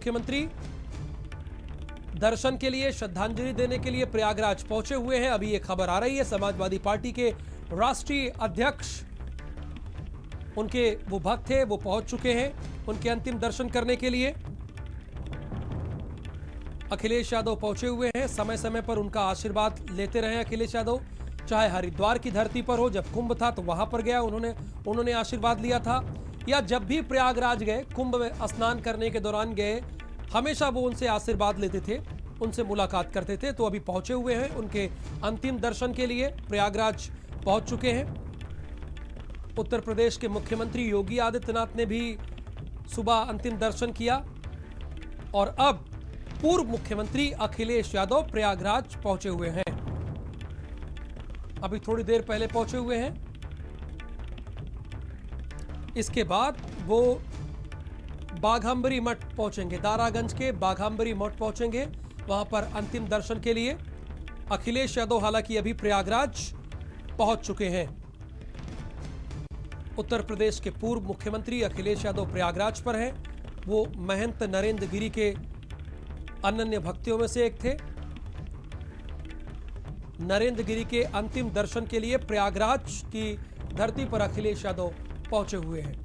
मुख्यमंत्री दर्शन के लिए, श्रद्धांजलि देने के लिए प्रयागराज पहुंचे हुए हैं। अभी ये खबर आ रही है, समाजवादी पार्टी के राष्ट्रीय अध्यक्ष, उनके वो भक्त थे, वो पहुंच चुके हैं उनके अंतिम दर्शन करने के लिए। अखिलेश यादव पहुंचे हुए हैं, समय समय पर उनका आशीर्वाद लेते रहे अखिलेश यादव। चाहे हरिद्वार की धरती पर हो, जब कुंभ था तो वहां पर गया उन्होंने आशीर्वाद लिया था, या जब भी प्रयागराज गए, कुंभ में स्नान करने के दौरान गए, हमेशा वो उनसे आशीर्वाद लेते थे, उनसे मुलाकात करते थे। तो अभी पहुंचे हुए हैं उनके अंतिम दर्शन के लिए, प्रयागराज पहुंच चुके हैं। उत्तर प्रदेश के मुख्यमंत्री योगी आदित्यनाथ ने भी सुबह अंतिम दर्शन किया और अब पूर्व मुख्यमंत्री अखिलेश यादव प्रयागराज पहुंचे हुए हैं। अभी थोड़ी देर पहले पहुंचे हुए हैं। इसके बाद वो बाघंबरी मठ पहुंचेंगे, दारागंज के बाघंबरी मठ पहुंचेंगे, वहां पर अंतिम दर्शन के लिए। अखिलेश यादव हालांकि अभी प्रयागराज पहुंच चुके हैं। उत्तर प्रदेश के पूर्व मुख्यमंत्री अखिलेश यादव प्रयागराज पर हैं। वो महंत नरेंद्र गिरि के अनन्य भक्तों में से एक थे। नरेंद्र गिरि के अंतिम दर्शन के लिए प्रयागराज की धरती पर अखिलेश यादव पहुंचे हुए हैं।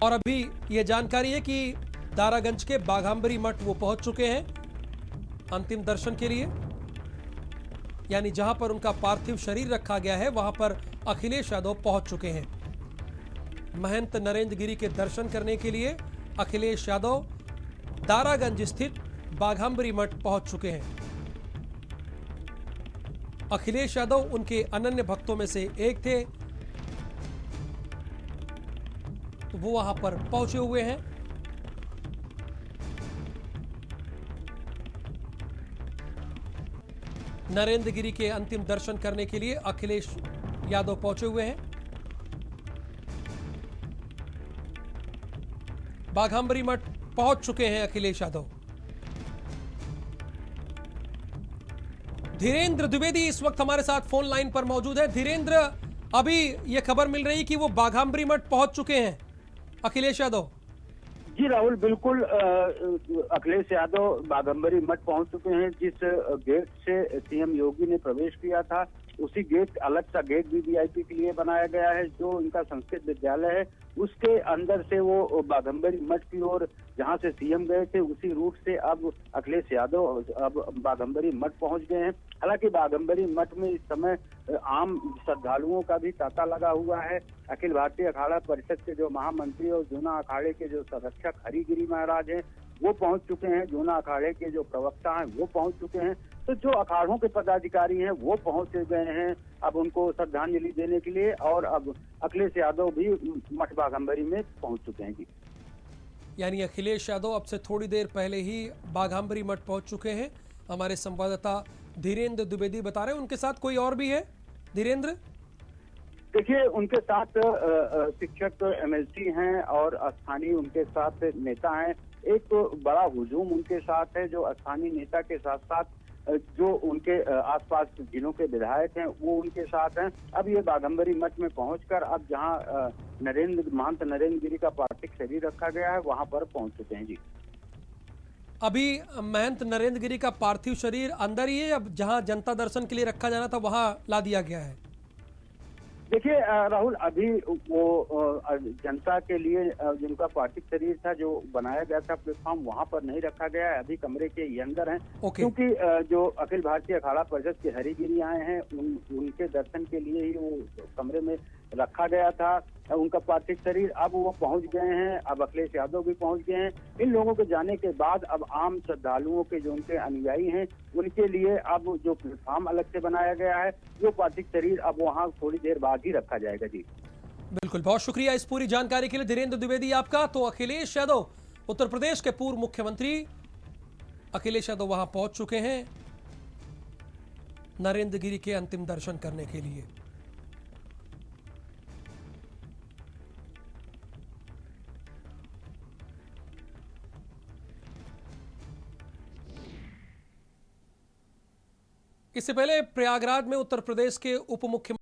और अभी यह जानकारी है कि दारागंज के बाघंबरी मठ वो पहुंच चुके हैं अंतिम दर्शन के लिए, यानी जहां पर उनका पार्थिव शरीर रखा गया है वहां पर अखिलेश यादव पहुंच चुके हैं। महंत नरेंद्र गिरि के दर्शन करने के लिए अखिलेश यादव दारागंज स्थित बाघंबरी मठ पहुंच चुके हैं। अखिलेश यादव उनके अनन्य भक्तों में से एक थे, तो वो वहां पर पहुंचे हुए हैं। नरेंद्र गिरि के अंतिम दर्शन करने के लिए अखिलेश यादव पहुंचे हुए हैं। बाघंबरी मठ पहुंच चुके हैं अखिलेश यादव। धीरेन्द्र द्विवेदी इस वक्त हमारे साथ फोन लाइन पर मौजूद है। धीरेन्द्र, अभी यह खबर मिल रही कि वो बाघंबरी मठ पहुंच चुके हैं अखिलेश यादव। जी राहुल, बिल्कुल अखिलेश यादव बाघंबरी मठ पहुंच चुके हैं। जिस गेट से सीएम योगी ने प्रवेश किया था, उसी गेट, अलग सा गेट भी वीआईपी के लिए बनाया गया है। जो इनका संस्कृत विद्यालय है उसके अंदर से वो बाघंबरी मठ की ओर, जहां से सीएम गए थे, उसी रूट से अब अखिलेश यादव अब बाघंबरी मठ पहुंच गए हैं। हालांकि बाघंबरी मठ में इस समय आम श्रद्धालुओं का भी तांता लगा हुआ है। अखिल भारतीय अखाड़ा परिषद के जो महामंत्री और जूना अखाड़े के जो संरक्षक हरिगिरी महाराज हैं, वो पहुंच चुके हैं। जूना अखाड़े के जो प्रवक्ता हैं वो पहुंच चुके हैं। तो जो अखाड़ों के पदाधिकारी हैं वो पहुंच गए हैं अब उनको श्रद्धांजलि देने के लिए। और अब अखिलेश यादव भी मठ बाघंबरी में पहुंच चुके हैं। जी, यानी अखिलेश यादव अब से थोड़ी देर पहले ही बाघंबरी मठ पहुंच चुके हैं। हमारे संवाददाता धीरेन्द्र द्विवेदी बता रहे हैं। उनके साथ कोई और भी है धीरेन्द्र? देखिए, उनके साथ शिक्षक एमएलसी हैं और स्थानीय उनके साथ नेता हैं। एक तो बड़ा हुजूम उनके साथ है, जो स्थानीय नेता के साथ साथ जो उनके आसपास जिलों के विधायक हैं वो उनके साथ हैं। अब ये बाघंबरी मठ में पहुंचकर अब जहां महंत नरेंद्र गिरि का पार्थिव शरीर रखा गया है वहां पर पहुंच चुके हैं। जी, अभी महंत नरेंद्र गिरि का पार्थिव शरीर अंदर ही है, अब जहां जनता दर्शन के लिए रखा जाना था वहां ला दिया गया है? देखिए राहुल, अभी वो जनता के लिए जिनका पार्थिव शरीर था जो बनाया गया था प्लेटफॉर्म, वहां पर नहीं रखा गया है। अभी कमरे के ये अंदर हैं। क्योंकि जो अखिल भारतीय अखाड़ा परिषद के हरिगिरी आए हैं उनके दर्शन के लिए ही वो कमरे में रखा गया था उनका पार्थिव शरीर। अब वो पहुंच गए हैं, अब अखिलेश यादव भी पहुंच गए हैं। इन लोगों के जाने के बाद अब आम श्रद्धालुओं के जो उनके अनुयायी हैं उनके लिए अब जो प्लेटफॉर्म अलग से बनाया गया है, वो पार्थिव शरीर अब वहां थोड़ी देर बाद ही रखा जाएगा। जी, बिल्कुल, बहुत शुक्रिया इस पूरी जानकारी के लिए धीरेन्द्र द्विवेदी आपका। तो अखिलेश यादव, उत्तर प्रदेश के पूर्व मुख्यमंत्री अखिलेश यादव वहां पहुंच चुके हैं नरेंद्र गिरि के अंतिम दर्शन करने के लिए। इससे पहले प्रयागराज में उत्तर प्रदेश के उप मुख्यमंत्री